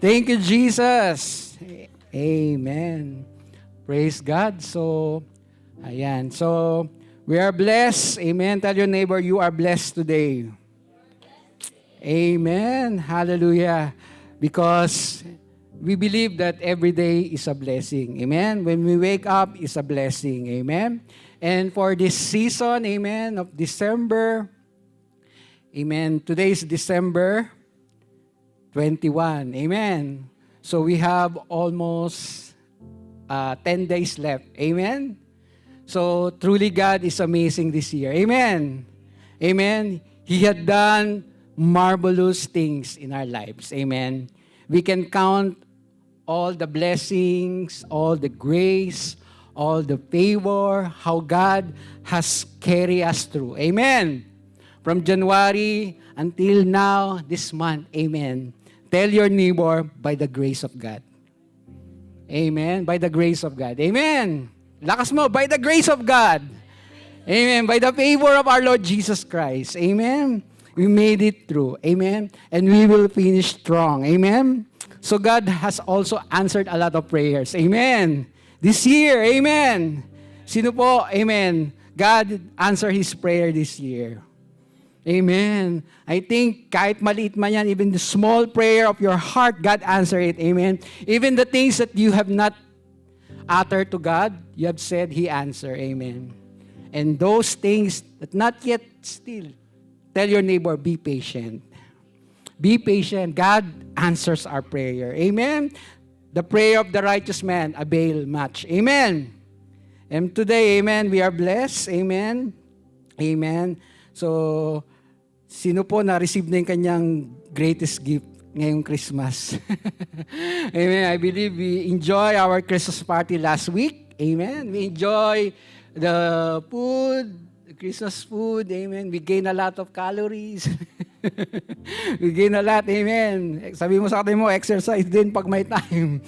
Thank you, Jesus. Amen. Praise God. So, ayan. So, we are blessed. Amen. Tell your neighbor, you are blessed today. Amen. Hallelujah. Because we believe that every day is a blessing. Amen. When we wake up, it's a blessing. Amen. And for this season, amen, of December, amen, today is December 21. Amen. So we have almost 10 days left. Amen. So truly God is amazing this year. Amen. Amen. He had done marvelous things in our lives. Amen. We can count all the blessings, all the grace, all the favor, how God has carried us through. Amen. From January until now, this month. Amen. Tell your neighbor, by the grace of God. Amen. By the grace of God. Amen. Lakas mo, by the grace of God. Amen. By the favor of our Lord Jesus Christ. Amen. We made it through. Amen. And we will finish strong. Amen. So God has also answered a lot of prayers. Amen. This year. Amen. Sino po? Amen. God answered His prayer this year. Amen. I think kahit maliit man yan, even the small prayer of your heart, God answered it. Amen. Even the things that you have not uttered to God, you have said, He answered. Amen. And those things that not yet still, tell your neighbor, be patient. Be patient. God answers our prayer. Amen. The prayer of the righteous man avail much. Amen. And today, amen, we are blessed. Amen. Amen. So, sino po na-receive na yung kanyang greatest gift ngayong Christmas? Amen. I believe we enjoy our Christmas party last week. Amen. We enjoy the food, the Christmas food. Amen. We gain a lot of calories. We gain a lot. Amen. Sabi mo sa atin mo, exercise din pag may time.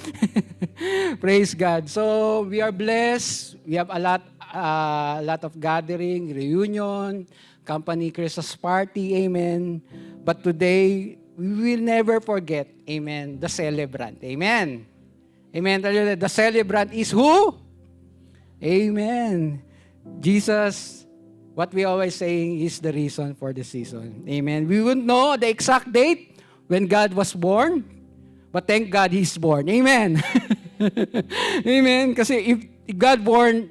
Praise God. So, we are blessed. We have a lot of gathering, reunion, company Christmas party, amen. But today, we will never forget, amen, the celebrant, amen. Amen. The celebrant is who? Amen. Jesus, what we always saying is the reason for the season. Amen. We wouldn't know the exact date when God was born, but thank God He's born. Amen. Amen. Kasi if God born,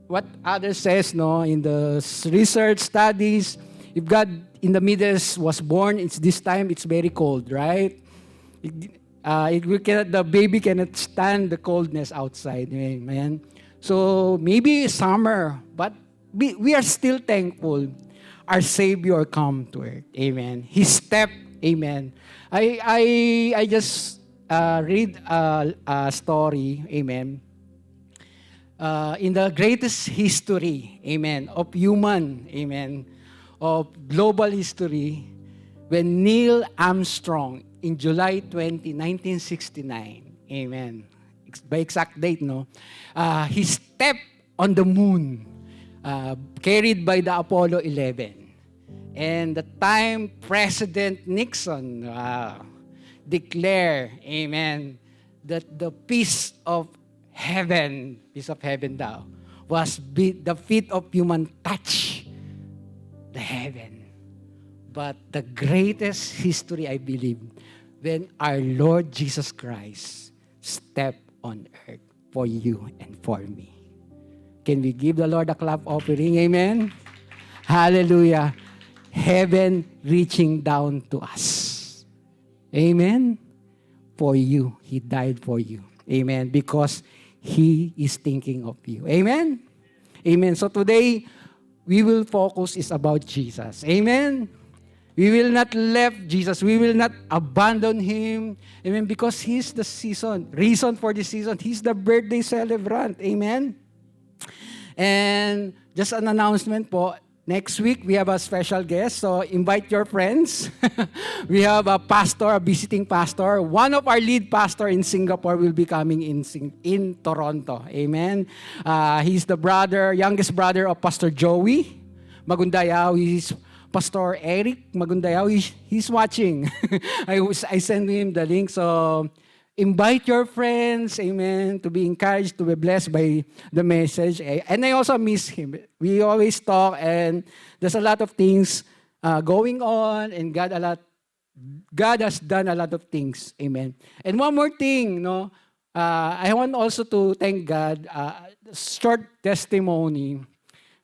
what others says, no, in the research studies, if God in the Middle East was born, it's this time it's very cold, right? The baby cannot stand the coldness outside. Amen. So maybe summer, but we are still thankful. Our Savior come to earth. Amen. He stepped. Amen. I just read a story. Amen. In the greatest history, amen, of human, amen, of global history, when Neil Armstrong, in July 20, 1969, amen, by exact date, no, he stepped on the moon, carried by the Apollo 11. And the time President Nixon declared, amen, that the peace of heaven daw, was the feet of human touch the heaven. But the greatest history, I believe, when our Lord Jesus Christ stepped on earth for you and for me. Can we give the Lord a clap offering? Amen? Hallelujah. Heaven reaching down to us. Amen? For you. He died for you. Amen? Because He is thinking of you. Amen? Amen. So today, we will focus is about Jesus. Amen? We will not left Jesus. We will not abandon Him. Amen? Because He's the reason for the season. He's the birthday celebrant. Amen? And just an announcement po, next week, we have a special guest, so invite your friends. We have a pastor, a visiting pastor. One of our lead pastor in Singapore will be coming in Toronto. Amen. He's the youngest brother of Pastor Joey Magundayaw. He's Pastor Eric Magundayaw, he's watching. I sent him the link. So invite your friends, amen, to be encouraged, to be blessed by the message. And I also miss him. We always talk, and there's a lot of things going on, and God has done a lot of things. Amen. And one more thing, no, I want also to thank God. Short testimony.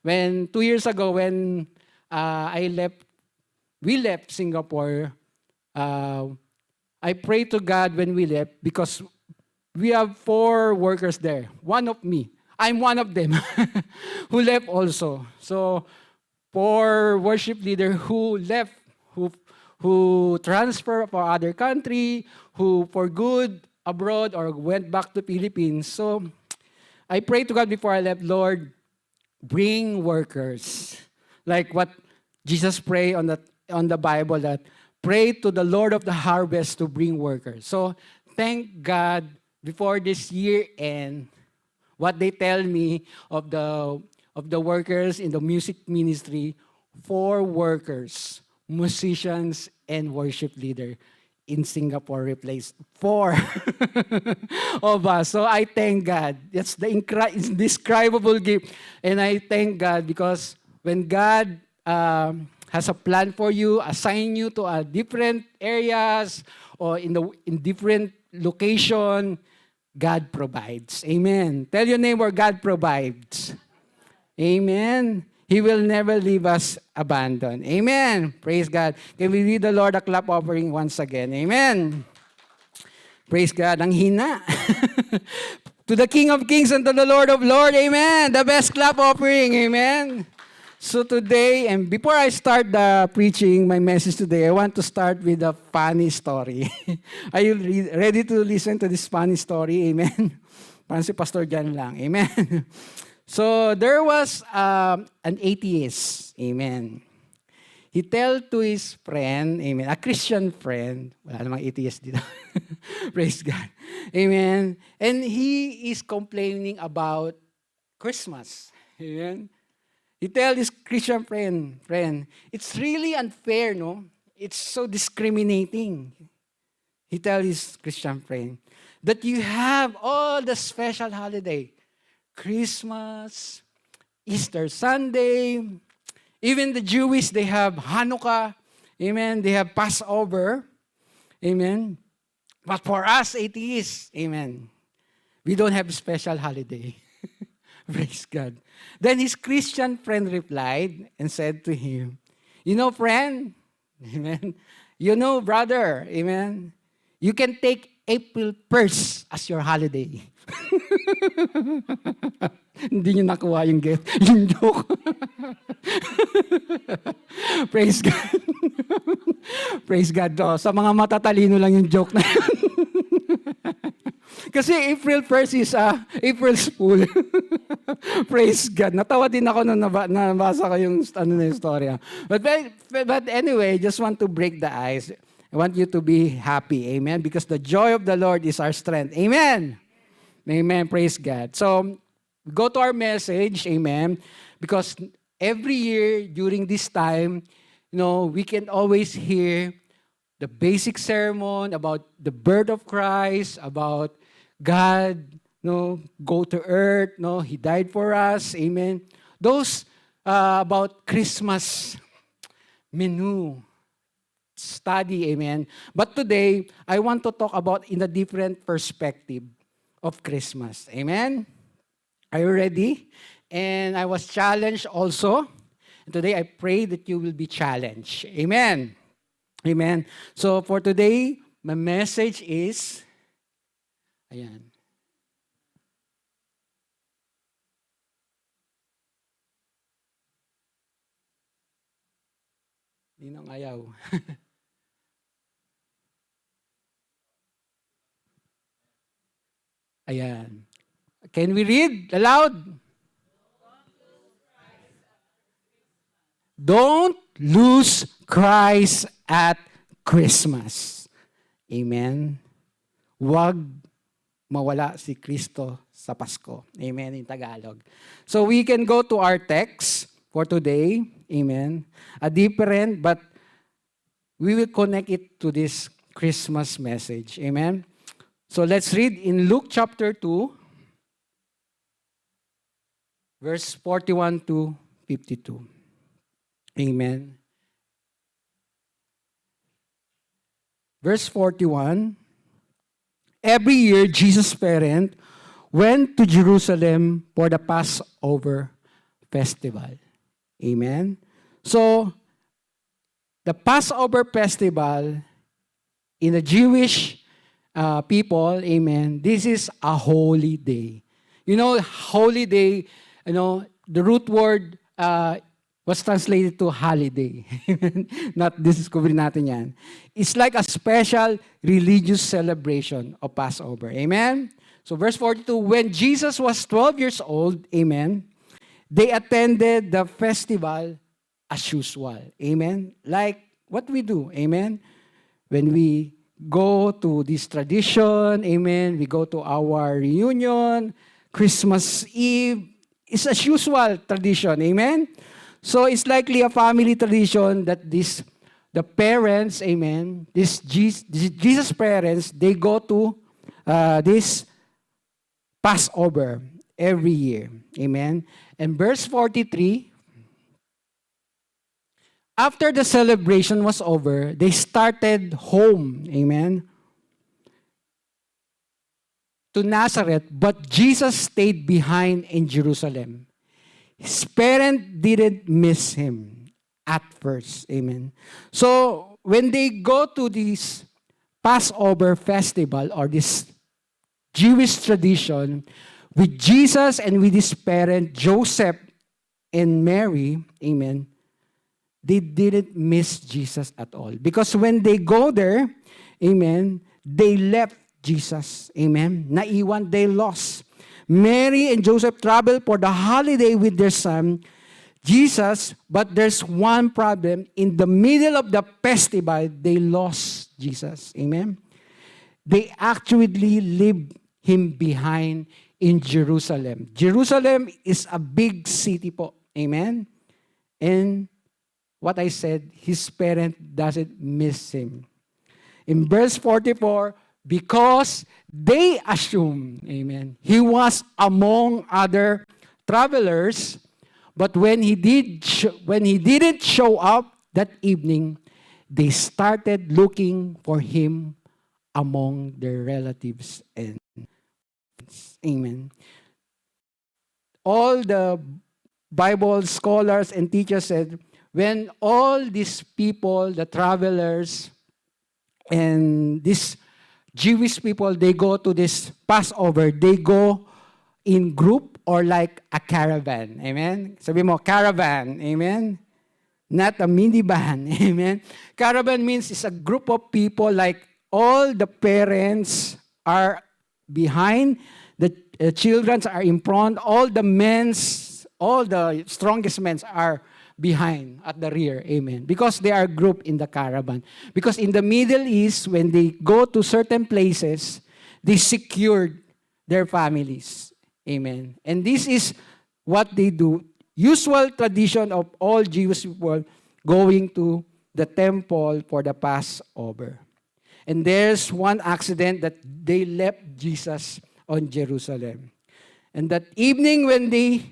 When 2 years ago, when we left Singapore. I prayed to God when we left because we have 4 workers there. One of me. I'm one of them who left also. So 4 worship leaders who left, who transferred for other country, who for good abroad or went back to Philippines. So I prayed to God before I left, Lord, bring workers. Like what Jesus prayed on the Bible, that pray to the Lord of the harvest to bring workers. So thank God before this year end, what they tell me of the workers in the music ministry, 4 workers, musicians and worship leader in Singapore replaced 4 of us. So I thank God. That's the indescribable gift. And I thank God because when God has a plan for you, assign you to different areas or in different location, God provides. Amen. Tell your neighbor, God provides. Amen. He will never leave us abandoned. Amen. Praise God. Can we read the Lord a clap offering once again? Amen. Praise God. Ang hina. To the King of Kings and to the Lord of Lords. Amen. The best clap offering. Amen. So today, and before I start the preaching, my message today, I want to start with a funny story. Are you ready to listen to this funny story? Amen. Parang si Pastor Jan lang. Amen. So there was an atheist. Amen. He tell to his friend, amen, a Christian friend, wala namang atheist dito. Praise God. Amen. And he is complaining about Christmas. Amen. He tell his Christian friend, it's really unfair, no? It's so discriminating. He tell his Christian friend that you have all the special holiday, Christmas, Easter Sunday, even the Jewish, they have Hanukkah, amen, they have Passover, amen. But for us atheists, amen, we don't have special holiday. Praise God. Then his Christian friend replied and said to him, you know, friend, amen, you know, brother, amen, you can take April 1st as your holiday. Hindi niyo nakuha yung joke. Praise God. Praise God. Oh, sa mga matatalino lang yung joke na yun. Kasi April 1st is April's Fool. Praise God. Natawa din ako nung nabasa ko yung storya. But anyway, just want to break the ice. I want you to be happy. Amen. Because the joy of the Lord is our strength. Amen. Amen. Praise God. So, go to our message. Amen. Because every year during this time, you know, we can always hear the basic sermon about the birth of Christ, about God, no, go to earth, no, He died for us, amen. Those about Christmas menu study, amen. But today, I want to talk about in a different perspective of Christmas, amen. Are you ready? And I was challenged also. And today, I pray that you will be challenged, amen. Amen. So for today, my message is, ayan. Ninong ayaw. Ayan. Can we read aloud? Don't lose Christ at Christmas. Amen. Huwag mawala si Kristo sa Pasko. Amen in Tagalog. So we can go to our text. for today. Amen. A different, but we will connect it to this Christmas message. Amen. So let's read in Luke chapter 2, verse 41 to 52. Amen. Verse 41, every year Jesus' parents went to Jerusalem for the Passover festival. Amen. So, the Passover festival in the Jewish people, amen, this is a holy day. You know, holy day, the root word was translated to holiday. Not discovery natin yan. It's like a special religious celebration of Passover. Amen? So verse 42, when Jesus was 12 years old, amen, they attended the festival as usual. Amen? Like what we do. Amen? When we go to this tradition, amen, we go to our reunion, Christmas Eve, it's as usual tradition. Amen? So it's likely a family tradition that the parents, amen, Jesus' parents, they go to this Passover every year. Amen? And verse 43, after the celebration was over, they started home. Amen? To Nazareth, but Jesus stayed behind in Jerusalem. His parents didn't miss him at first. Amen. So, when they go to this Passover festival or this Jewish tradition, with Jesus and with his parents, Joseph and Mary, amen, they didn't miss Jesus at all. Because when they go there, amen, they left Jesus. Amen. Naiwan, they lost. Mary and Joseph traveled for the holiday with their son, Jesus, but there's one problem. In the middle of the festival, they lost Jesus. Amen. They actually leave him behind in Jerusalem. Jerusalem is a big city po. Amen. And what I said, his parent doesn't miss him. In verse 44, because they assume, amen, he was among other travelers, but when he didn't show up that evening, they started looking for him among their relatives and friends. Amen. All the Bible scholars and teachers said, when all these people, the travelers, and these Jewish people, they go to this Passover, they go in group or like a caravan. Amen? Sabi mo, caravan. Amen? Not a minivan. Amen? Caravan means it's a group of people, like all the parents are behind, the children are in front, all the strongest men are behind at the rear. Amen. Because they are grouped in the caravan. Because in the Middle East, when they go to certain places, they secured their families. Amen. And this is what they do. Usual tradition of all Jewish people going to the temple for the Passover. And there's one accident that they left Jesus on Jerusalem. And that evening when they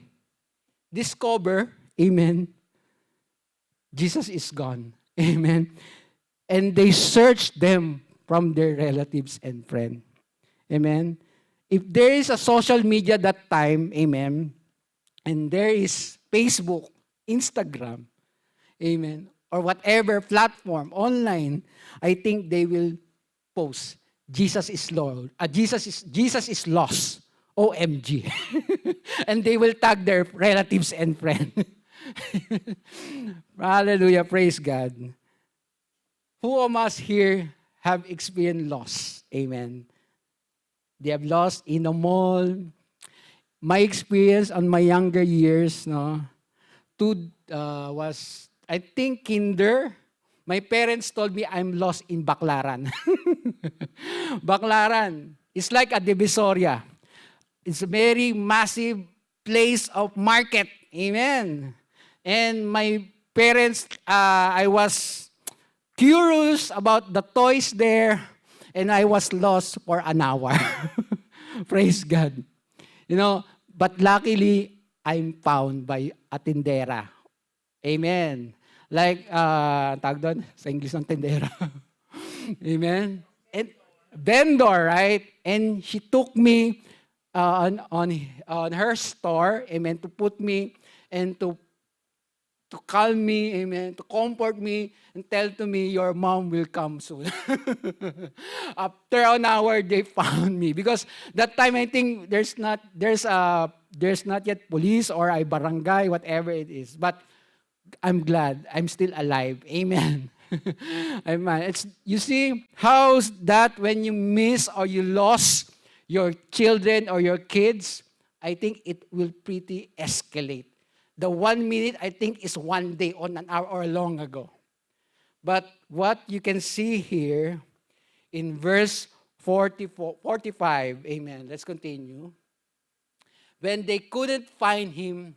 discover, amen, Jesus is gone. Amen. And they searched them from their relatives and friends. Amen. If there is a social media that time, amen, and there is Facebook, Instagram, amen, or whatever platform, online, I think they will post, Jesus is Lord. Jesus is lost. OMG. And they will tag their relatives and friends. Hallelujah. Praise God. Who of us here have experienced loss? Amen. They have lost in a mall. My experience on my younger years, was, I think, kinder. My parents told me I'm lost in Baclaran. Baclaran. It's like a Divisoria. It's a very massive place of market. Amen. And my parents, I was curious about the toys there, and I was lost for an hour. Praise God. But luckily, I'm found by a tindera. Amen. Like, tawag doon, sa English ng tindera. Amen. And vendor, right? And she took me on her store, amen, to put me and to calm me, amen, to comfort me, and tell to me, your mom will come soon. After an hour, they found me. Because that time, I think there's not yet police or a barangay, whatever it is. But I'm glad I'm still alive. Amen. Amen. You see, how's that when you miss or you lost your children or your kids, I think it will pretty escalate. The 1 minute, I think, is 1 day or an hour or long ago. But what you can see here in verse 45, amen, let's continue. When they couldn't find him,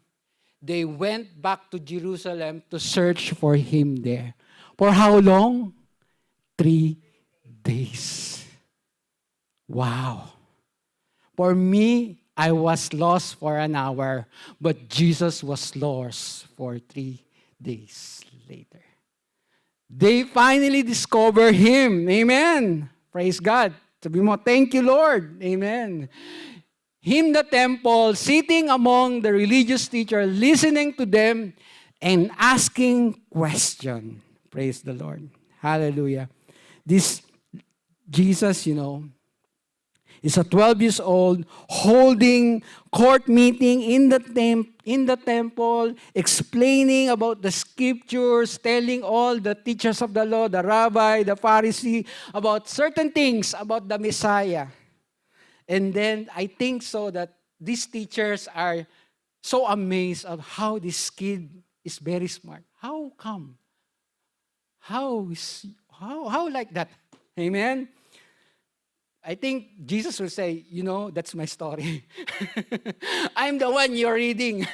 they went back to Jerusalem to search for him there. For how long? 3 days. Wow. For me, I was lost for an hour, but Jesus was lost for 3 days later. They finally discover him. Amen. Praise God. Sabi mo, thank you, Lord. Amen. Him the temple, sitting among the religious teachers, listening to them and asking questions. Praise the Lord. Hallelujah. This Jesus, is a 12 years old, holding court meeting in the temple, explaining about the scriptures, telling all the teachers of the law, the rabbi, the Pharisee, about certain things about the Messiah. And then I think so that these teachers are so amazed of how this kid is very smart. How come? How like that? Amen? I think Jesus will say, that's my story. I'm the one you're reading.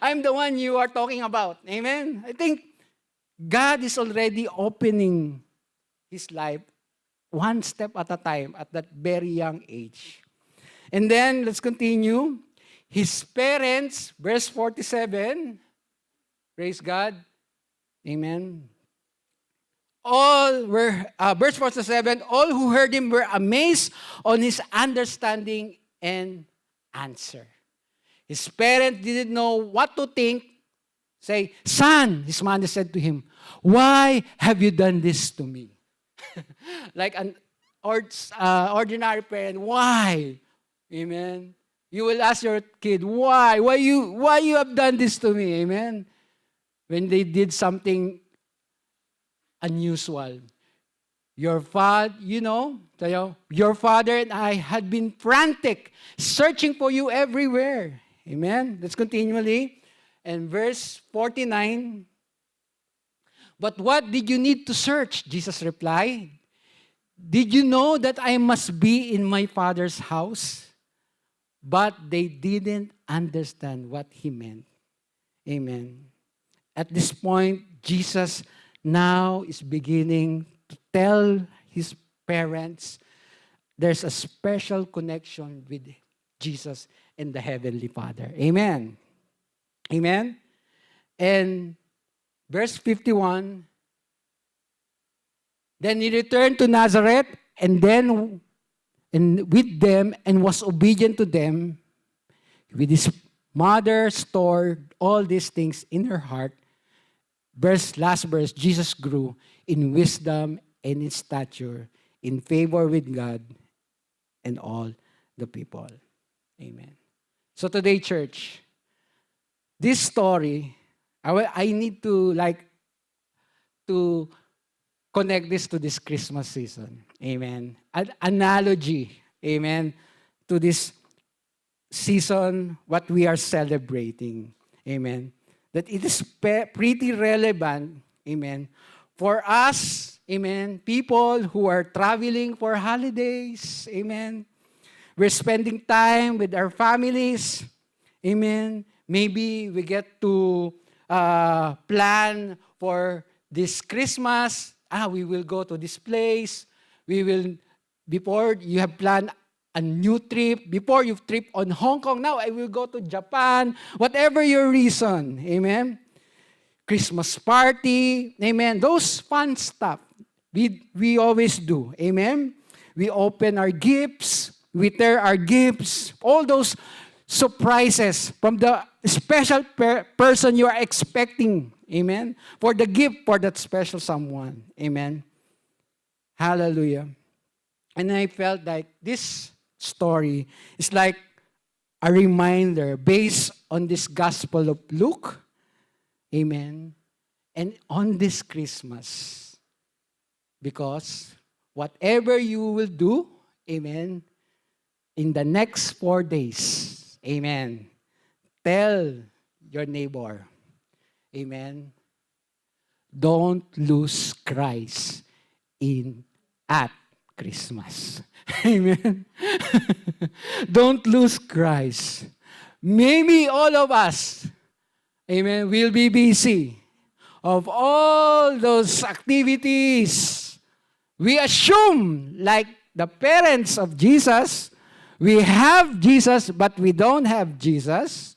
I'm the one you are talking about. Amen? I think God is already opening his life one step at a time at that very young age. And then, let's continue. His parents, verse 47, praise God. Amen. Verse 47, all who heard him were amazed on his understanding and answer. His parents didn't know what to think. Say, son, his mother said to him, why have you done this to me? Like an ordinary parent, why? Amen. You will ask your kid, why? Why you have done this to me? Amen. When they did something unusual. Your father and I had been frantic, searching for you everywhere. Amen. Let's continually. And verse 49. But what did you need to search? Jesus replied. Did you know that I must be in my Father's house? But they didn't understand what he meant. Amen. At this point, Jesus now is beginning to tell his parents there's a special connection with Jesus and the Heavenly Father. Amen. Amen. And verse 51, then he returned to Nazareth and with them and was obedient to them. With his mother stored all these things in her heart. Last verse, Jesus grew in wisdom and in stature, in favor with God and all the people. Amen. So today, church, this story, I need to connect this to this Christmas season. Amen. An analogy, amen, to this season, what we are celebrating. Amen. That it is pretty relevant, amen, for us, amen, people who are traveling for holidays, amen. We're spending time with our families, amen. Maybe we get to plan for this Christmas. We will go to this place. We will, before you have planned a new trip, before you trip on Hong Kong, now I will go to Japan. Whatever your reason, amen? Christmas party, amen? Those fun stuff, we always do, amen? We open our gifts, we tear our gifts, all those surprises from the special person you are expecting, amen? For the gift for that special someone, amen? Hallelujah. And I felt like this story is like a reminder based on this Gospel of Luke, amen? And on this Christmas, because whatever you will do, amen, in the next 4 days, amen, tell your neighbor, amen, don't lose Christ at Christmas. Amen. Don't lose Christ. Maybe all of us, amen, will be busy of all those activities. We assume, like the parents of Jesus, we have Jesus, but we don't have Jesus.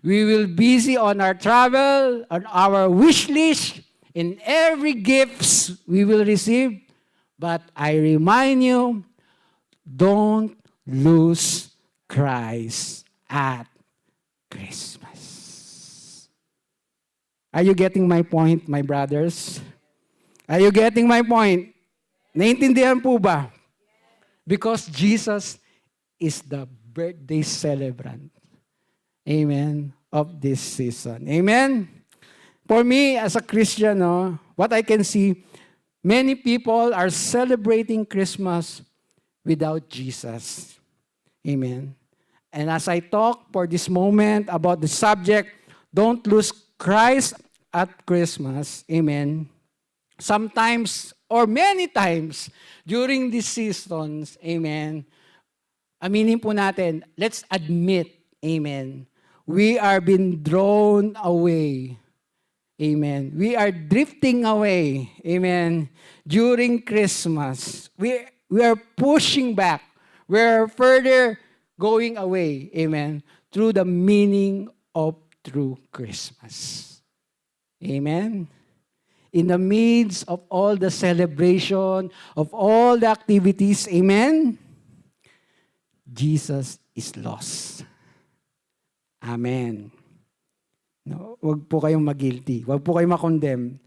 We will be busy on our travel, on our wish list, in every gifts we will receive. But I remind you, don't lose Christ at Christmas. Are you getting my point, my brothers? Are you getting my point? Naintindihan po ba? Because Jesus is the birthday celebrant. Amen. Of this season. Amen. For me, as a Christian, what I can see, many people are celebrating Christmas without Jesus. Amen. And as I talk for this moment about the subject, don't lose Christ at Christmas. Amen. Sometimes, or many times, during these seasons, amen, aminin po natin, let's admit, amen, we are being drawn away. Amen. We are drifting away. Amen. During Christmas. We are pushing back. We are further going away. Amen. Through the meaning of true Christmas. Amen. In the midst of all the celebration, of all the activities, amen, Jesus is lost. Amen. No, wag po kayong mag-guilty. Wag po kayong ma-condemn.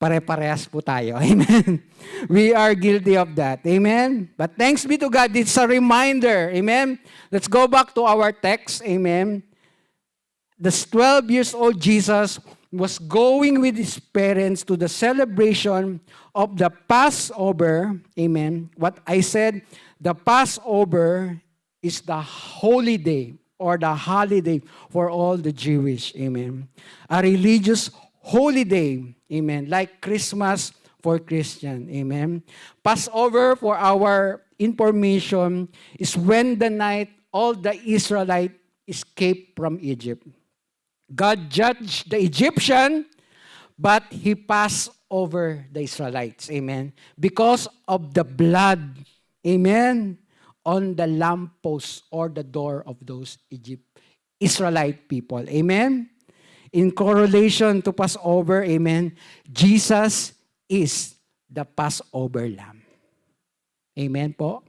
Pare-parehas po tayo. Amen. We are guilty of that. Amen. But thanks be to God, it's a reminder. Amen. Let's go back to our text. Amen. The 12 years old Jesus was going with his parents to the celebration of the Passover. Amen. What I said, the Passover is the holy day or the holiday for all the Jewish. Amen. A religious holiday. Amen. Like Christmas for Christian. Amen. Passover, for our information, is when the night all the Israelites escaped from Egypt. God judged the Egyptian, but He passed over the Israelites. Amen. Because of the blood. Amen. On the lamppost or the door of those Israelite people. Amen. In correlation to Passover, amen, Jesus is the Passover Lamb. Amen po.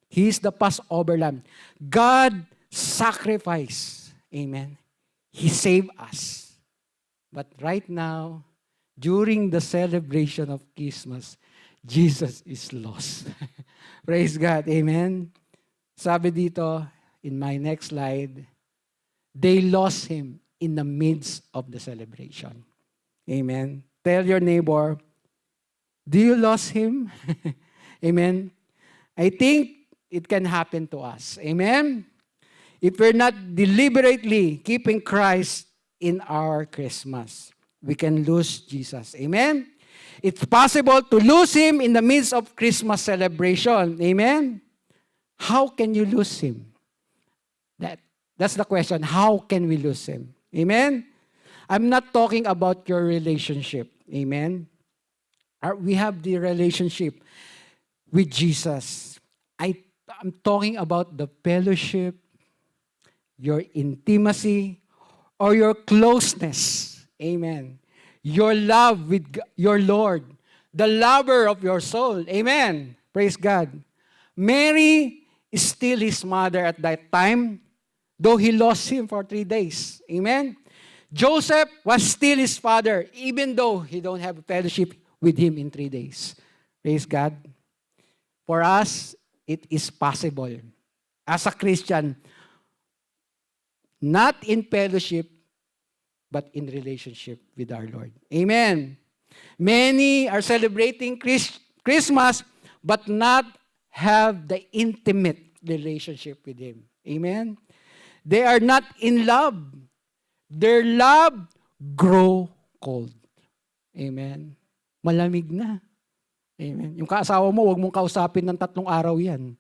He is the Passover Lamb. God sacrificed. Amen. He saved us. But right now, during the celebration of Christmas, Jesus is lost. Praise God. Amen. Sabi dito, in my next slide, they lost Him in the midst of the celebration. Amen. Tell your neighbor, do you lose Him? Amen. I think it can happen to us. Amen. If we're not deliberately keeping Christ in our Christmas, we can lose Jesus. Amen. It's possible to lose Him in the midst of Christmas celebration. Amen. How can you lose Him? That's the question. How can we lose Him? Amen. I'm not talking about your relationship. Amen? We have the relationship with Jesus. I'm talking about the fellowship, your intimacy, or your closeness. Amen. Your love with your Lord, the lover of your soul. Amen. Praise God. Mary is still his mother at that time, though he lost him for 3 days. Amen. Joseph was still his father, even though he don't have a fellowship with him in 3 days. Praise God. For us, it is possible. As a Christian, not in fellowship, but in relationship with our Lord. Amen. Many are celebrating Christmas, but not have the intimate relationship with Him. Amen. They are not in love. Their love grow cold. Amen. Malamig na. Amen. Yung kaasawa mo, huwag mong kausapin ng 3 araw yan.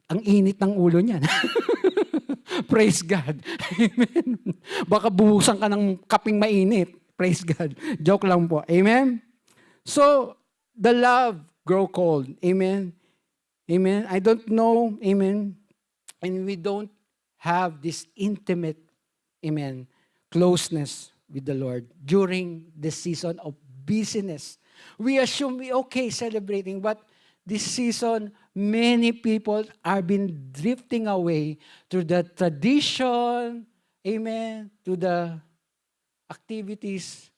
Ang init ng ulo niyan. Praise God. Amen. Baka buhusan ka ng kaping mainit. Praise God. Joke lang po. Amen. So, the love grow cold. Amen. Amen. I don't know. Amen. And we don't have this intimate, amen, closeness with the Lord during the season of busyness. We assume we okay celebrating, but this season, many people are been drifting away to the tradition, amen, to the activities.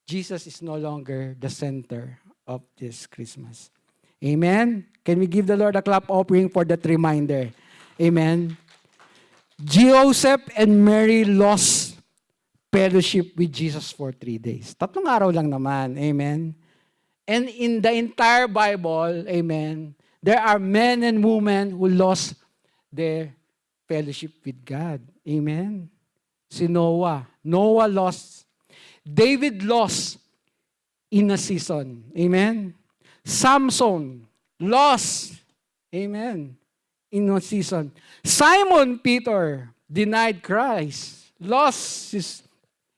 Jesus is no longer the center of this Christmas. Amen. Can we give the Lord a clap offering for that reminder? Amen. Joseph and Mary lost fellowship with Jesus for 3 days. 3 araw lang naman. Amen. And in the entire Bible, amen, there are men and women who lost their fellowship with God. Amen. Si Noah. Noah lost. David lost in a season. Amen. Samson lost. Amen. In a season. Simon Peter denied Christ. Lost his.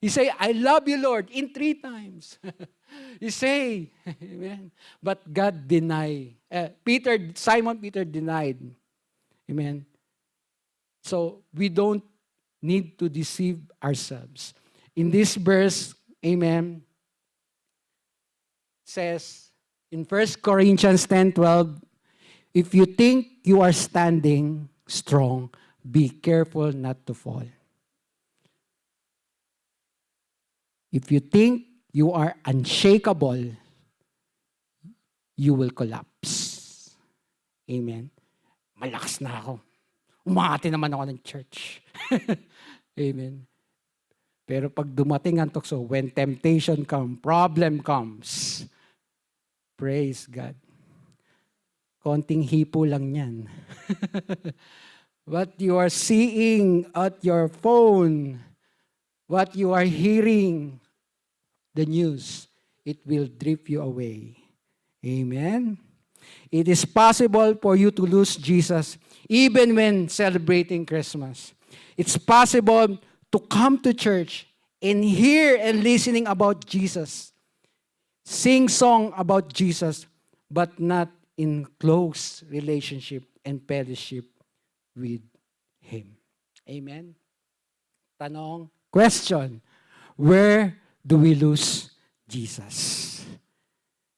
He say, I love you, Lord, in 3 times. You say, amen. But God denied. Simon Peter denied. Amen. So we don't need to deceive ourselves. In this verse, amen, says in 1 Corinthians 10:12, if you think you are standing strong, be careful not to fall. If you think you are unshakable, you will collapse. Amen. Malakas na ako. Umati naman ako ng church. Amen. Pero pag dumating ang tukso, when temptation comes, problem comes, praise God. Konting hipo lang yan. What you are seeing at your phone, what you are hearing, the news, it will drift you away. Amen. It is possible for you to lose Jesus even when celebrating Christmas. It's possible to come to church and hear and listening about Jesus, sing song about Jesus, but not in close relationship and fellowship with Him. Amen? Tanong, question, where do we lose Jesus?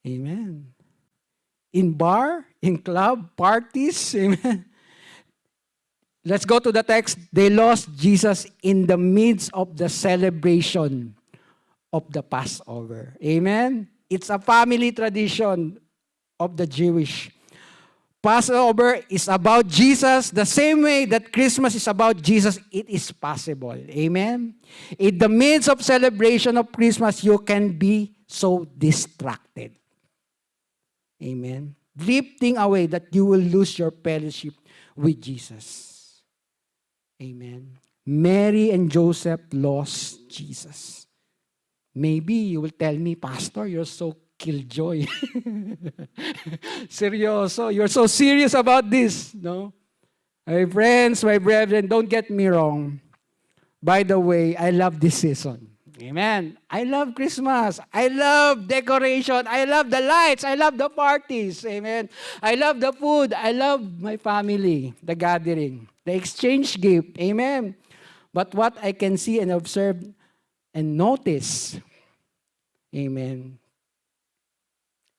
Amen. In bar, in club, parties, amen. Let's go to the text. They lost Jesus in the midst of the celebration of the Passover. Amen? It's a family tradition of the Jewish. Passover is about Jesus. The same way that Christmas is about Jesus, it is possible. Amen? In the midst of celebration of Christmas, you can be so distracted. Amen? Drifting away that you will lose your fellowship with Jesus. Amen. Mary and Joseph lost Jesus. Maybe you will tell me, Pastor, you're so killjoy. Seryoso. You're so serious about this. No? My friends, my brethren, don't get me wrong. By the way, I love this season. Amen. I love Christmas. I love decoration. I love the lights. I love the parties. Amen. I love the food. I love my family, the gathering, the exchange gift. Amen. But what I can see and observe and notice, amen,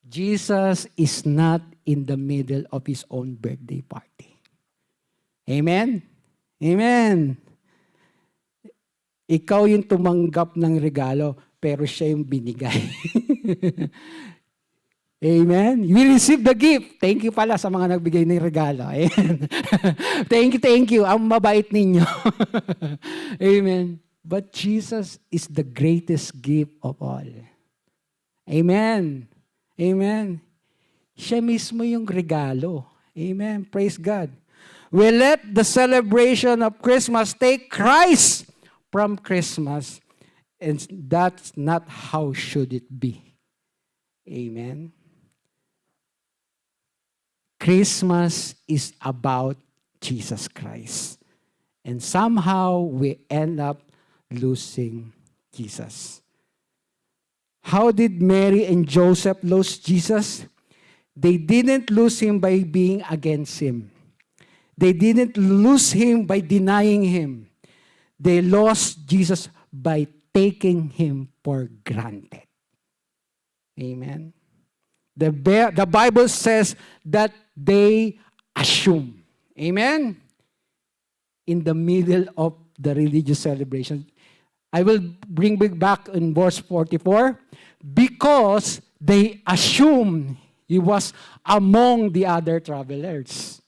Jesus is not in the middle of his own birthday party. Amen? Amen. Ikaw yung tumanggap ng regalo, pero siya yung binigay. Amen? We receive the gift. Thank you pala sa mga nagbigay ng regalo. Amen. Thank you. Ang mabait ninyo. Amen. But Jesus is the greatest gift of all. Amen. Amen. Siya mismo yung regalo. Amen. Praise God. We let the celebration of Christmas take Christ from Christmas. And that's not how should it be. Amen. Christmas is about Jesus Christ. And somehow we end up losing Jesus. How did Mary and Joseph lose Jesus? They didn't lose him by being against him. They didn't lose him by denying him. They lost Jesus by taking him for granted. Amen. The Bible says that they assume. Amen. In the middle of the religious celebration. I will bring back in verse 44. Because they assumed he was among the other travelers.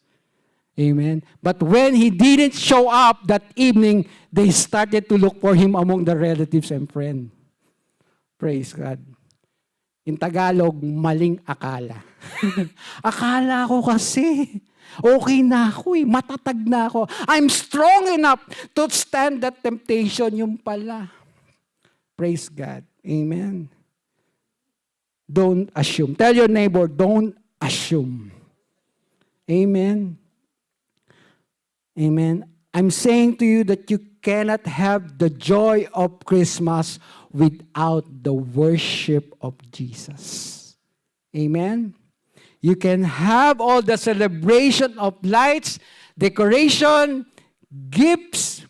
Amen. But when he didn't show up that evening, they started to look for him among the relatives and friends. Praise God. In Tagalog, maling akala. Akala ko kasi, okay na ako matatag na ako. I'm strong enough to stand that temptation. Yung pala. Praise God. Amen. Don't assume. Tell your neighbor, don't assume. Amen. Amen. I'm saying to you that you cannot have the joy of Christmas without the worship of Jesus. Amen. You can have all the celebration of lights, decoration, gifts,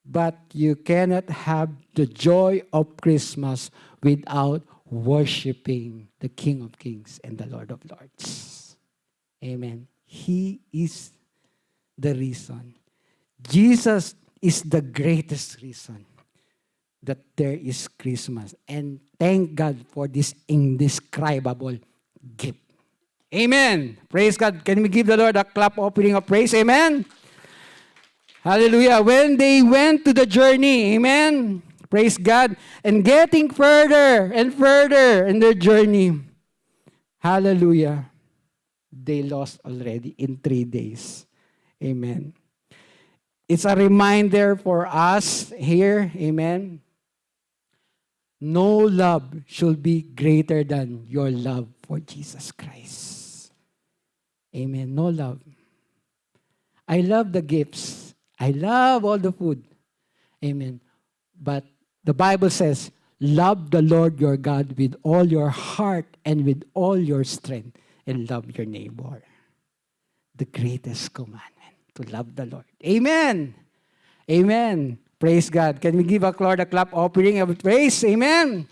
but you cannot have the joy of Christmas without worshiping the King of Kings and the Lord of Lords. Amen. He is the reason. Jesus is the greatest reason that there is Christmas. And thank God for this indescribable gift. Amen. Praise God. Can we give the Lord a clap offering of praise? Amen. Hallelujah. When they went to the journey, amen. Praise God. And getting further and further in their journey, hallelujah, they lost already in 3 days. Amen. It's a reminder for us here, amen. No love should be greater than your love for Jesus Christ. Amen. No love. I love the gifts. I love all the food. Amen. But the Bible says, love the Lord your God with all your heart and with all your strength, and love your neighbor. The greatest commandment, to love the Lord. Amen. Amen. Praise God. Can we give a Lord a clap offering of praise? Amen.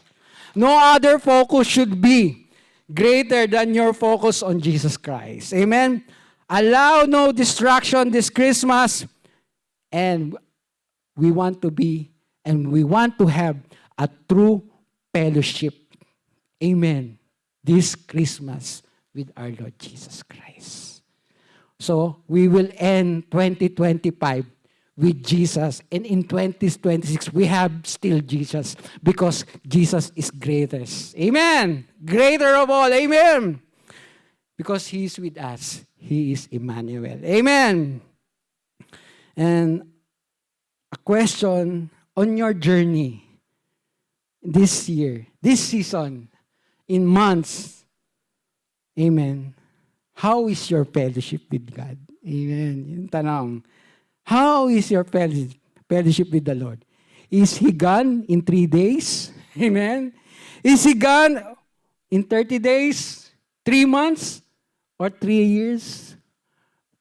No other focus should be greater than your focus on Jesus Christ. Amen. Allow no distraction this Christmas. And we want to be and we want to have a true fellowship. Amen. This Christmas with our Lord Jesus Christ. So we will end 2025 with Jesus. And in 2026, we have still Jesus because Jesus is greatest. Amen. Greater of all. Amen. Because He is with us. He is Emmanuel. Amen. And a question on your journey this year, this season, in months. Amen. How is your fellowship with God? Amen. Yung tanong. How is your fellowship fellowship with the Lord. Is He gone in 3 days? Amen? Is He gone in 30 days, 3 months, or 3 years?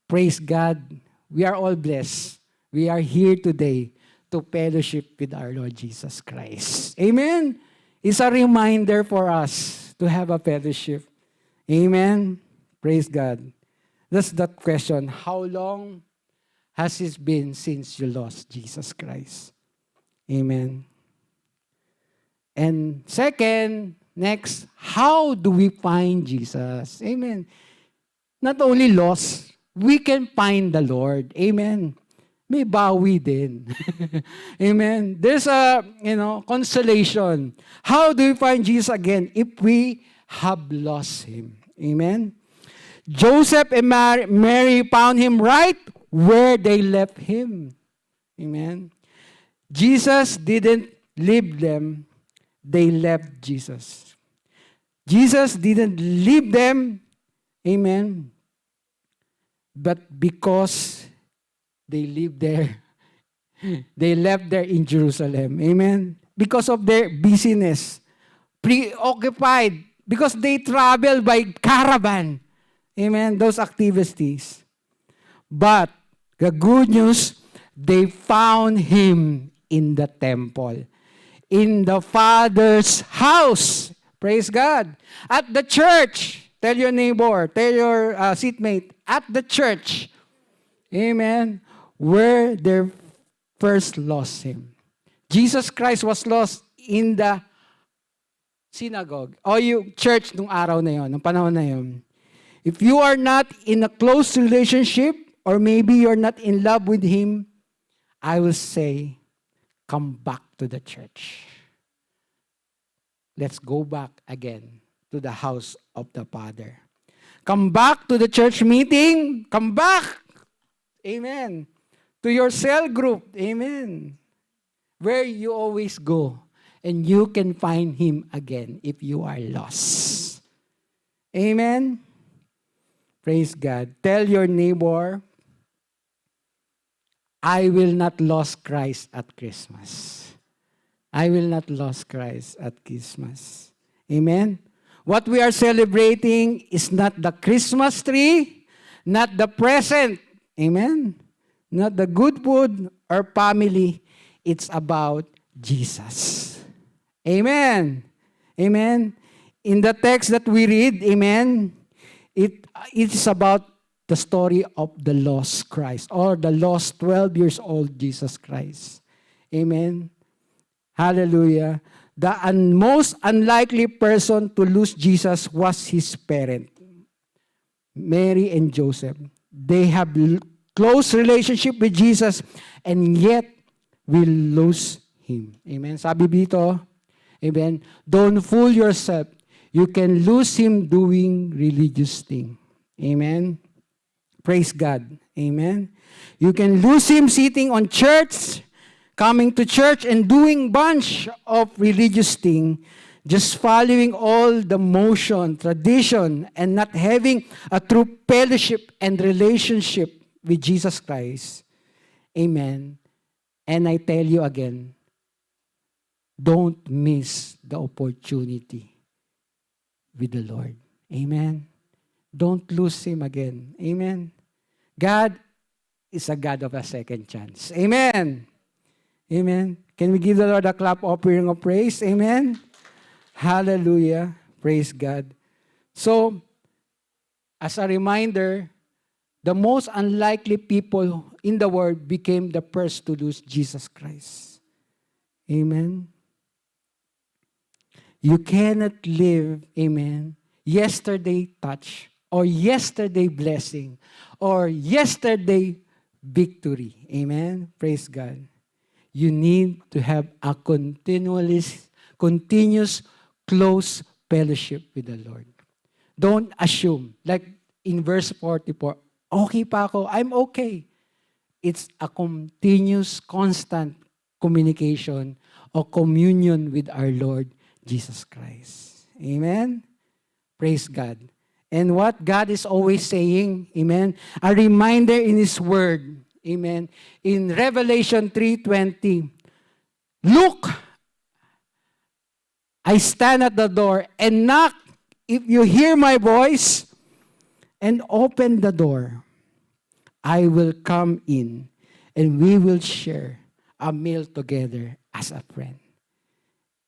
Praise God. We are all blessed. We are here today to fellowship with our Lord Jesus Christ. Amen? It's a reminder for us to have a fellowship. Amen? Praise God. That's that question. How long has it been since you lost Jesus Christ? Amen. And second, next, how do we find Jesus? Amen. Not only lost, we can find the Lord. Amen. May bawi din. Amen. There's a, consolation. How do we find Jesus again if we have lost Him? Amen. Joseph and Mary found Him right where they left Him. Amen. Jesus didn't leave them. They left Jesus. Jesus didn't leave them. Amen. But because they lived there, they left there in Jerusalem. Amen. Because of their busyness, preoccupied, because they traveled by caravan. Amen. Those activities. But the good news, they found Him in the temple, in the Father's house. Praise God. At the church. Tell your neighbor, tell your seatmate, at the church. Amen. Where they first lost Him. Jesus Christ was lost in the synagogue. O yung church nung araw na yon, nung panahon na yon. If you are not in a close relationship, or maybe you're not in love with Him, I will say, come back to the church. Let's go back again to the house of the Father. Come back to the church meeting. Come back. Amen. To your cell group. Amen. Where you always go. And you can find Him again if you are lost. Amen. Praise God. Tell your neighbor, I will not lose Christ at Christmas. I will not lose Christ at Christmas. Amen. What we are celebrating is not the Christmas tree, not the present. Amen. Not the good food or family. It's about Jesus. Amen. Amen. In the text that we read, amen, it is about the story of the lost Christ or the lost 12 years old Jesus Christ. Amen. Hallelujah. The most unlikely person to lose Jesus was His parent, Mary and Joseph. They have close relationship with Jesus and yet will lose Him. Amen. Sabi dito, amen, don't fool yourself. You can lose Him doing religious thing. Amen. Praise God. Amen. You can lose Him sitting on church, coming to church and doing bunch of religious thing, just following all the motion, tradition, and not having a true fellowship and relationship with Jesus Christ. Amen. And I tell you again, don't miss the opportunity with the Lord. Amen. Don't lose Him again. Amen. God is a God of a second chance. Amen. Amen. Can we give the Lord a clap offering of praise? Amen. Hallelujah. Praise God. So, as a reminder, the most unlikely people in the world became the first to lose Jesus Christ. Amen. You cannot live, amen, yesterday touch or yesterday blessing or yesterday victory. Amen. Praise God. You need to have a continuous close fellowship with the Lord. Don't assume, like in verse 44, okay pa ako, I'm okay. It's a continuous, constant communication or communion with our Lord Jesus Christ. Amen? Praise God. And what God is always saying, amen, a reminder in His Word, Amen. In Revelation 3:20, "Look, I stand at the door and knock. If you hear my voice and open the door, I will come in and we will share a meal together as a friend."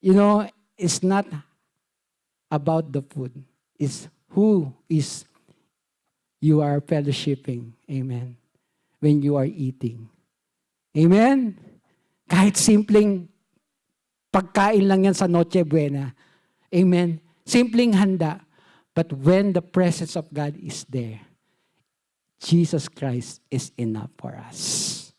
You know, it's not about the food. It's who is you are fellowshipping. Amen. When you are eating. Amen. Kahit simpleng pagkain lang yan sa Noche Buena. Amen. Simpleng handa. But when the presence of God is there, Jesus Christ is enough for us.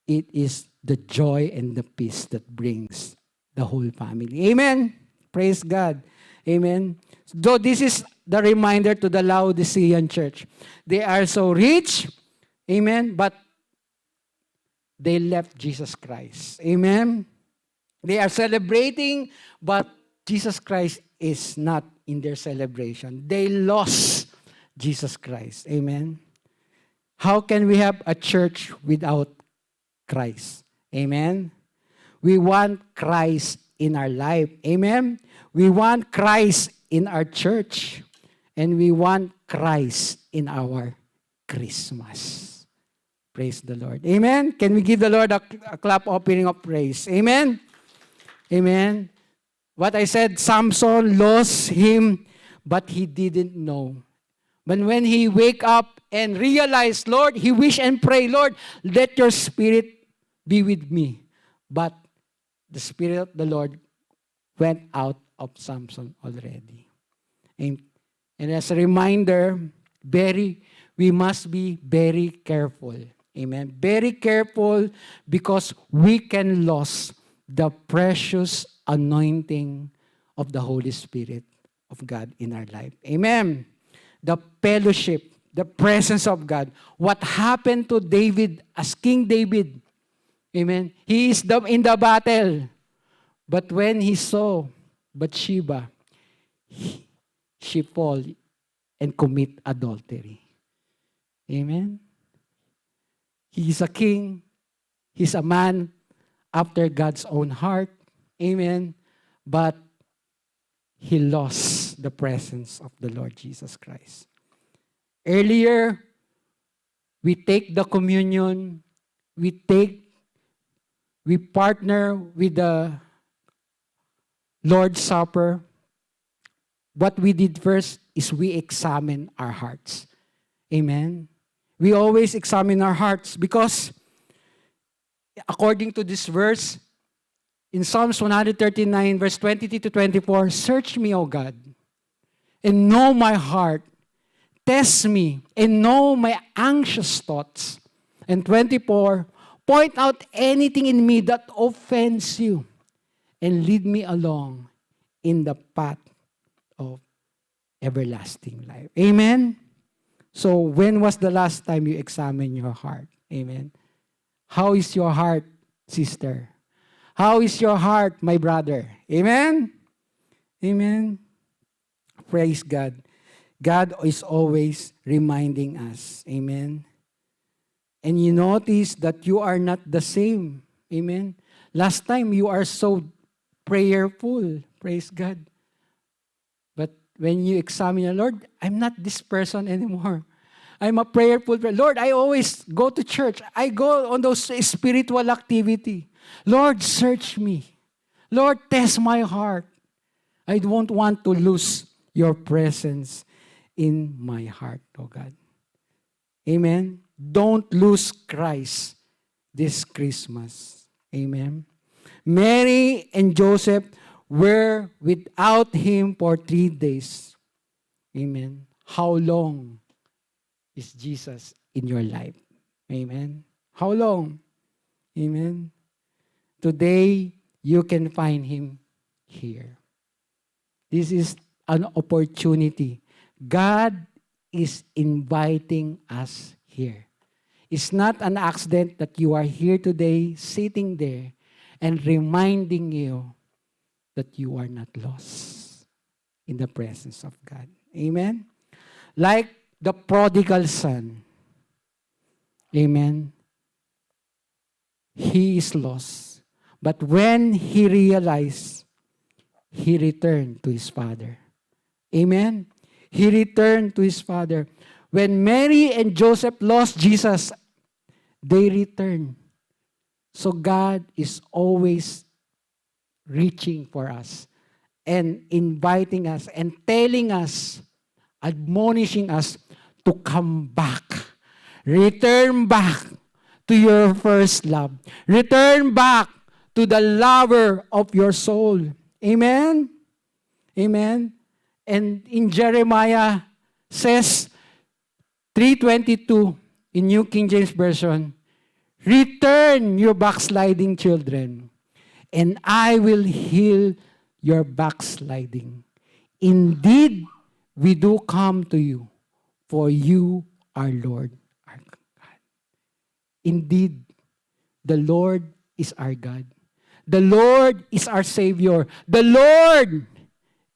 It is the joy and the peace that brings the whole family. Amen. Praise God. Amen. Though this is the reminder to the Laodicean church. They are so rich. Amen. But they left Jesus Christ. Amen. They are celebrating, but Jesus Christ is not in their celebration. They lost Jesus Christ. Amen. How can we have a church without Christ? Amen. We want Christ in our life. Amen. We want Christ in our church. And we want Christ in our Christmas. Praise the Lord. Amen. Can we give the Lord a clap offering of praise? Amen. Amen. What I said, Samson lost him, but he didn't know. But when he wake up and realized, Lord, he wish and pray, Lord, let your spirit be with me. But the spirit of the Lord went out of Samson already. And as a reminder, we must be very careful. Amen. Very careful because we can lose the precious anointing of the Holy Spirit of God in our life. Amen. The fellowship, the presence of God. What happened to David as King David? Amen. He is in the battle. But when he saw Bathsheba, she fall and commit adultery. Amen. He is a king. He's a man after God's own heart. Amen. But he lost the presence of the Lord Jesus Christ. Earlier, we take the communion. We partner with the Lord's Supper. What we did first is we examine our hearts. Amen. We always examine our hearts because according to this verse, in Psalms 139, verse 23 to 24, "Search me, O God, and know my heart. Test me and know my anxious thoughts." And 24, "Point out anything in me that offends you and lead me along in the path of everlasting life." Amen? So when was the last time you examined your heart? Amen? How is your heart, sister? How is your heart, my brother? Amen? Amen? Praise God. God is always reminding us. Amen? And you notice that you are not the same. Amen? Last time you are so prayerful. Praise God. But when you examine the Lord, I'm not this person anymore. I'm a prayerful. Lord, I always go to church. I go on those spiritual activity. Lord, search me. Lord, test my heart. I don't want to lose your presence in my heart, oh God. Amen. Don't lose Christ this Christmas. Amen. Mary and Joseph were without him for 3 days. Amen. How long is Jesus in your life? Amen. How long? Amen. Today, you can find him here. This is an opportunity. God is inviting us here. It's not an accident that you are here today, sitting there, and reminding you that you are not lost in the presence of God. Amen? Like the prodigal son. Amen. He is lost. But when he realized, he returned to his father. Amen. He returned to his father. When Mary and Joseph lost Jesus, they returned. So God is always reaching for us and inviting us and telling us, admonishing us to come back. Return back to your first love. Return back to the lover of your soul. Amen? Amen? And in Jeremiah says, 3:22 in New King James Version, return your backsliding children, and I will heal your backsliding. Indeed, we do come to you, for you are Lord, our God. Indeed, the Lord is our God. The Lord is our Savior. The Lord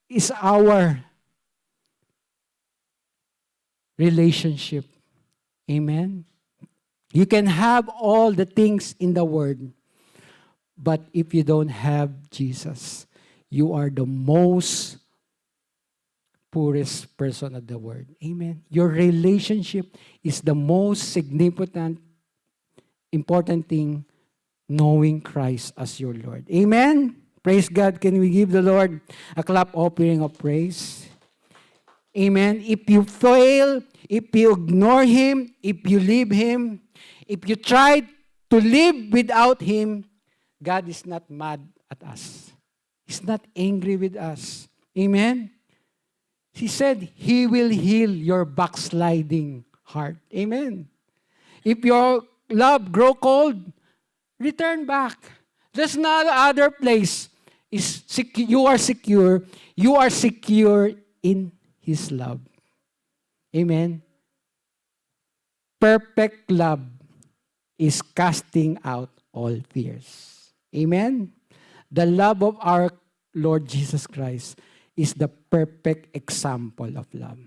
is our relationship. Amen? You can have all the things in the Word, but if you don't have Jesus, you are the most poorest person of the world. Amen? Your relationship is the most significant, important thing, knowing Christ as your Lord. Amen? Praise God. Can we give the Lord a clap offering of praise? Amen. If you fail, if you ignore Him, if you leave Him, if you try to live without Him, God is not mad at us. He's not angry with us. Amen. He said He will heal your backsliding heart. Amen. If your love grow cold, return back. There's no other place. You are secure. You are secure in His love. Amen. Perfect love is casting out all fears. Amen. The love of our Lord Jesus Christ is the perfect example of love.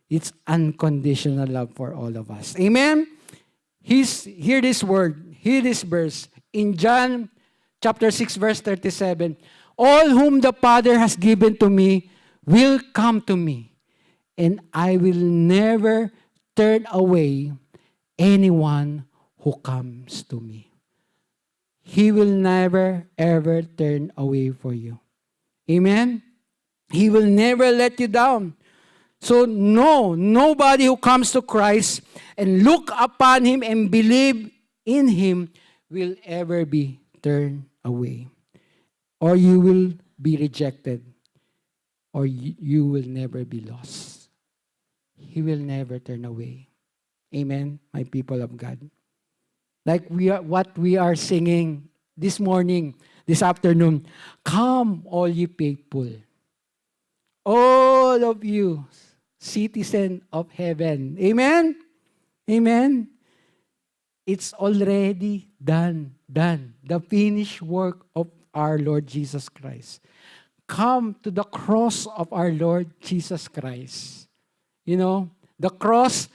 It's unconditional love for all of us. Amen. Hear this word, hear this verse. In John chapter 6, verse 37, all whom the Father has given to me will come to me, and I will never turn away anyone who comes to me. He will never, ever turn away for you. Amen? He will never let you down. So nobody who comes to Christ and look upon Him and believe in Him will ever be turned away. Or you will be rejected. Or you will never be lost. He will never turn away. Amen, my people of God. Like what we are singing this morning, this afternoon. Come, all ye faithful. All of you, citizen of heaven. Amen? Amen? It's already done. Done. The finished work of our Lord Jesus Christ. Come to the cross of our Lord Jesus Christ. You know, the cross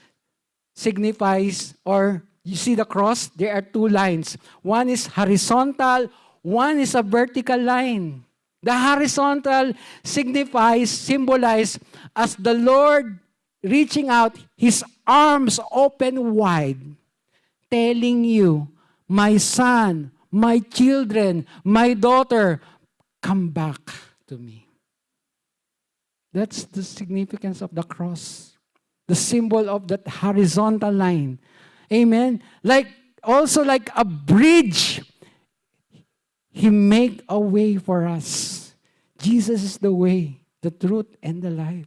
signifies, or you see the cross, there are two lines. One is horizontal, one is a vertical line. The horizontal symbolizes as the Lord reaching out, His arms open wide, telling you, my son, my children, my daughter, come back to me. That's the significance of the cross. The symbol of that horizontal line. Amen? Also like a bridge, He made a way for us. Jesus is the way, the truth, and the life.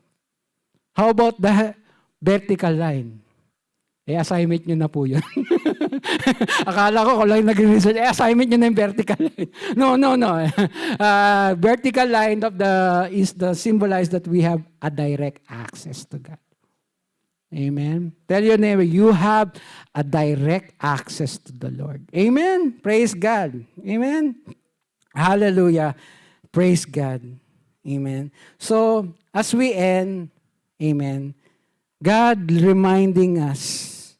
How about the vertical line? Assignment nyo na po yun. Akala ko lang nag-research, assignment nyo na yung vertical line. No. Vertical line is the symbolize that we have a direct access to God. Amen. Tell your neighbor, you have a direct access to the Lord. Amen. Praise God. Amen. Hallelujah. Praise God. Amen. So, as we end, amen, God reminding us,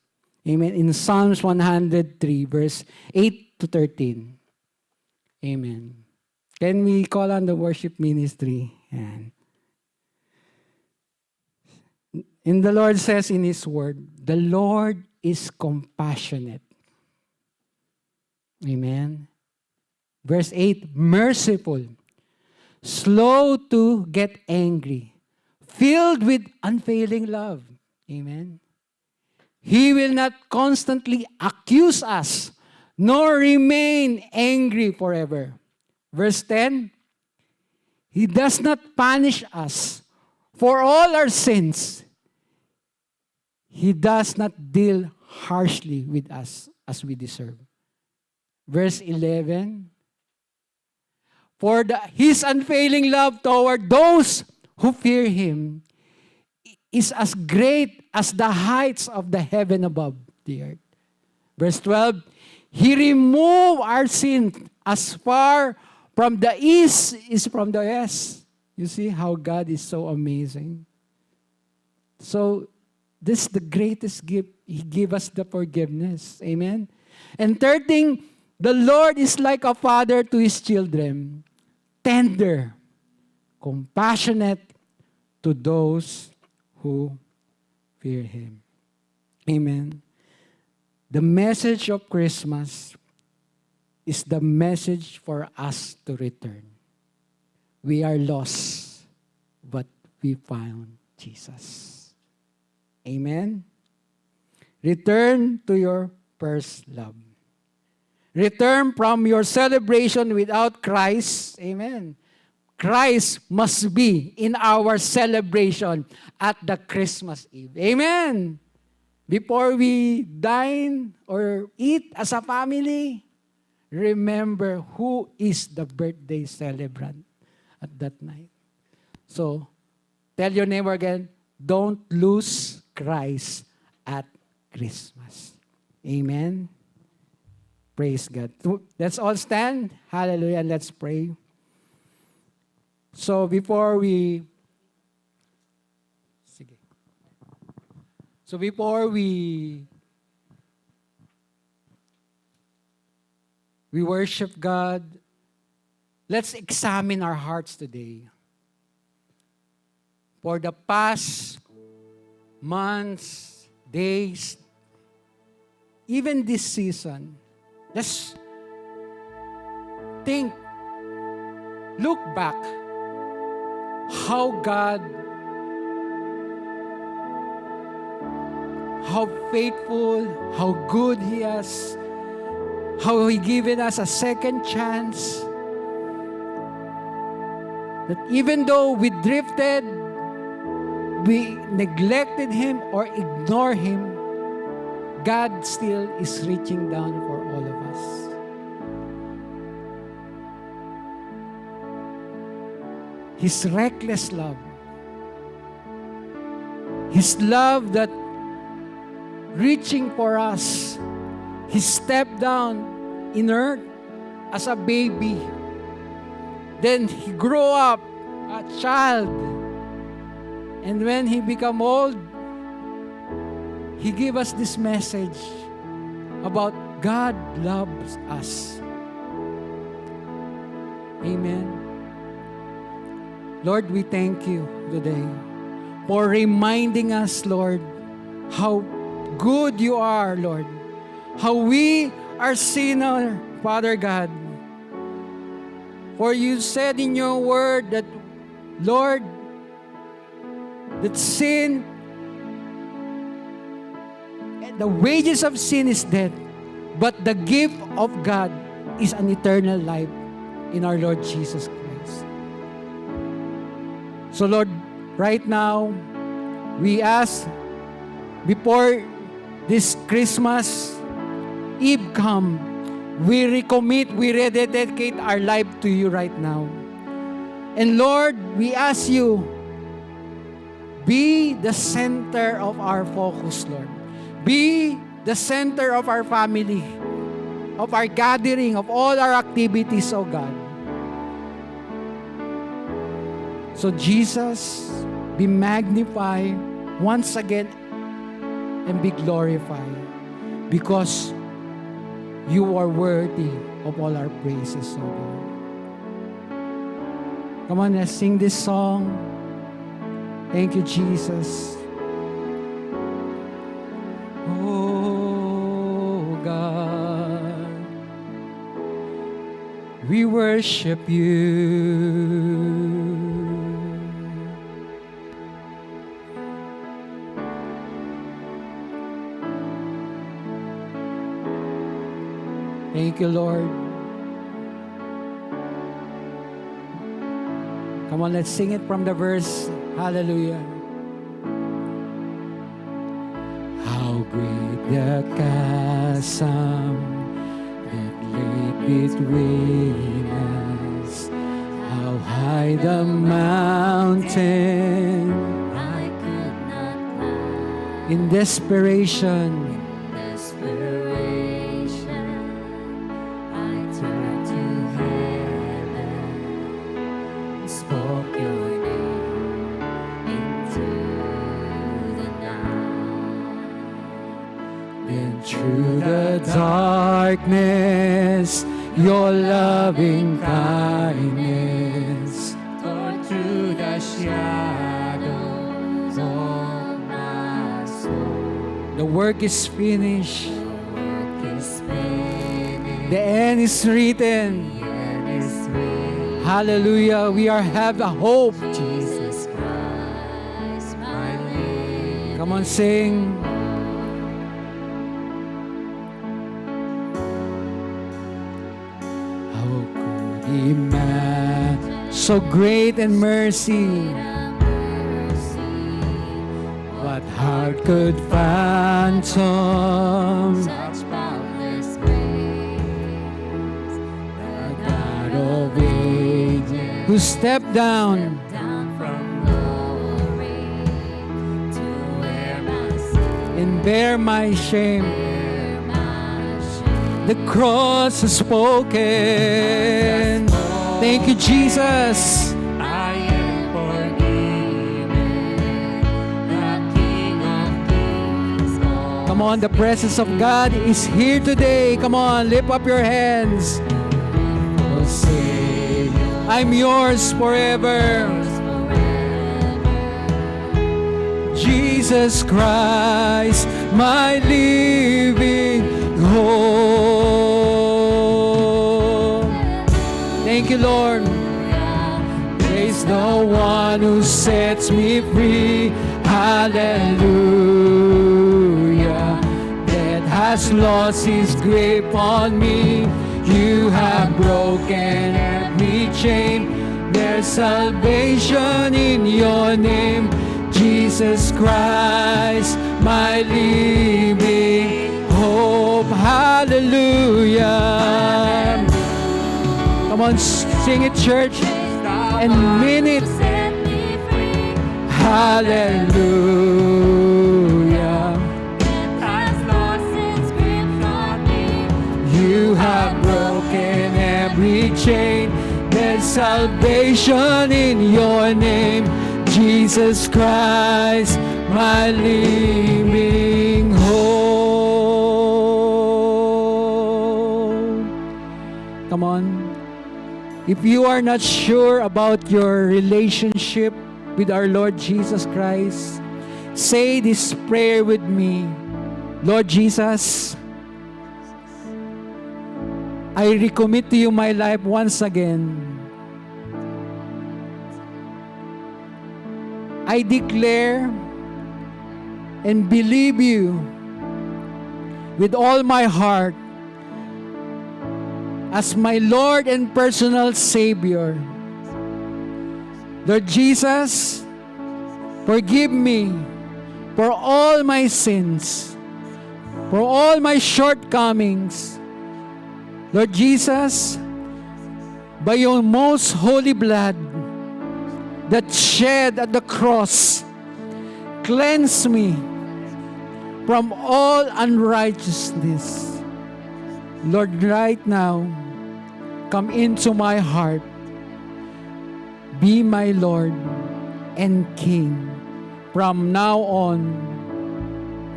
Amen. In Psalms 103, verse 8 to 13. Amen. Can we call on the worship ministry? And the Lord says in His word, the Lord is compassionate. Amen. Verse 8, merciful, slow to get angry, filled with unfailing love. Amen. He will not constantly accuse us, nor remain angry forever. Verse 10, He does not punish us for all our sins. He does not deal harshly with us as we deserve. Verse 11, for His unfailing love toward those who fear Him is as great as the heights of the heaven above the earth. Verse 12, He removed our sin as far from the east is from the west. You see how God is so amazing. So, this is the greatest gift. He gave us the forgiveness. Amen? And third thing, the Lord is like a father to His children, tender, compassionate to those who fear Him. Amen. The message of Christmas is the message for us to return. We are lost, but we found Jesus. Amen. Return to your first love. Return from your celebration without Christ. Amen. Christ must be in our celebration at the Christmas Eve. Amen. Before we dine or eat as a family, remember who is the birthday celebrant at that night. So, tell your neighbor again, don't lose Christ at Christmas. Amen. Praise God. Let's all stand. Hallelujah. And let's pray. So before we worship God, let's examine our hearts today. For the past months, days, even this season, let's think, look back, how God, how faithful, how good He is, how He given us a second chance. That even though we drifted, we neglected Him or ignored Him, God still is reaching down for all of us. His reckless love. His love that reaching for us. He stepped down in earth as a baby. Then He grew up a child. And when He became old, He gave us this message about God loves us. Amen. Lord, we thank You today for reminding us, Lord, how good You are, Lord. How we are sinner, Father God. For You said in Your word that, Lord, that sin, the wages of sin is death, but the gift of God is an eternal life in our Lord Jesus Christ. So Lord, right now, we ask, before this Christmas Eve come, we recommit, we rededicate our life to You right now. And Lord, we ask You, be the center of our focus, Lord. Be the center of our family, of our gathering, of all our activities, oh God. So Jesus, be magnified once again and be glorified. because you are worthy of all our praises, O Lord. Come on, let's sing this song. Thank you, Jesus. Oh God, we worship you. Thank you, Lord. Come on, let's sing it from the verse. Hallelujah. How great the chasm that lay between us. How high the mountain I could not climb. in desperation. I turned to heaven, spoke your name into the night. And through the darkness, your loving kindness Tore through the shadows of my soul. the work is finished. Work is finished, The end is written. and is written. Hallelujah. We have a hope. Jesus Christ, my Lord. Come on, sing. How could he man so great in mercy? What heart could fathom? Such boundless grace, the God of ages, who stepped down down from glory to wear my sin, and bear my shame. bear my shame. The cross has spoken. Thank you, Jesus. I am forgiven, the King of Kings. Come on, the presence of God is here today. Come on, lift up your hands. Oh, say, I'm yours forever. Jesus Christ, my living hope. Thank you, Lord. Praise the one who sets me free. Hallelujah. That has lost his grip on me. You have broken every chain. There's salvation in your name. Jesus Christ, my living hope. Hallelujah. Come on, sing it, church, and mean it. Set me free, Hallelujah. has lost its grip on me. You have broken every chain. There's salvation in your name. Jesus Christ, my living hope. Come on. If you are not sure about your relationship with our Lord Jesus Christ, say this prayer with me. Lord Jesus, I recommit to you my life once again. I declare and believe you with all my heart as my Lord and personal Savior. Lord Jesus, forgive me for all my sins, for all my shortcomings. Lord Jesus, by your most holy blood that shed at the cross, cleanse me from all unrighteousness. Lord, right now, come into my heart. Be my Lord and King from now on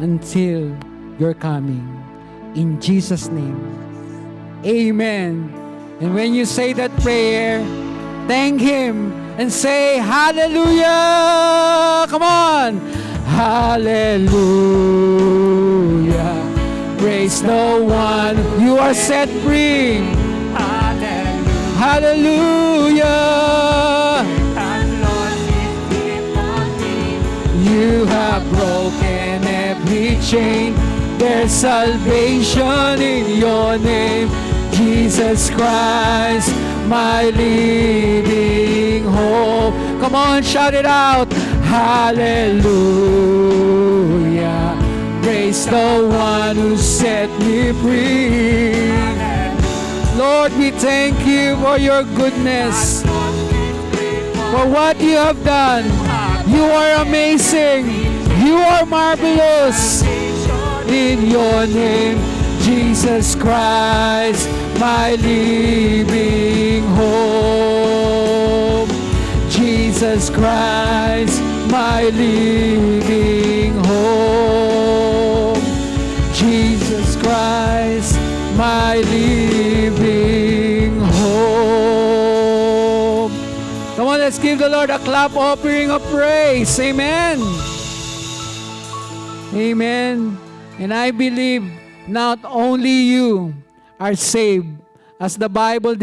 until your coming. In Jesus' name. Amen. And when you say that prayer, thank Him and say, Hallelujah! Come on! Hallelujah! Praise the one you are set free. Hallelujah! You have broken every chain. There's salvation in your name, Jesus Christ, my living hope. Come on, shout it out. Hallelujah. Praise the one who set me free. Lord, we thank you for your goodness, for what you have done. You are amazing. You are marvelous. In your name, Jesus Christ, my living hope. Jesus Christ, my living hope. Jesus Christ, my living hope. Come on, let's give the Lord a clap offering of praise. Amen. Amen. And I believe not only you are saved, as the Bible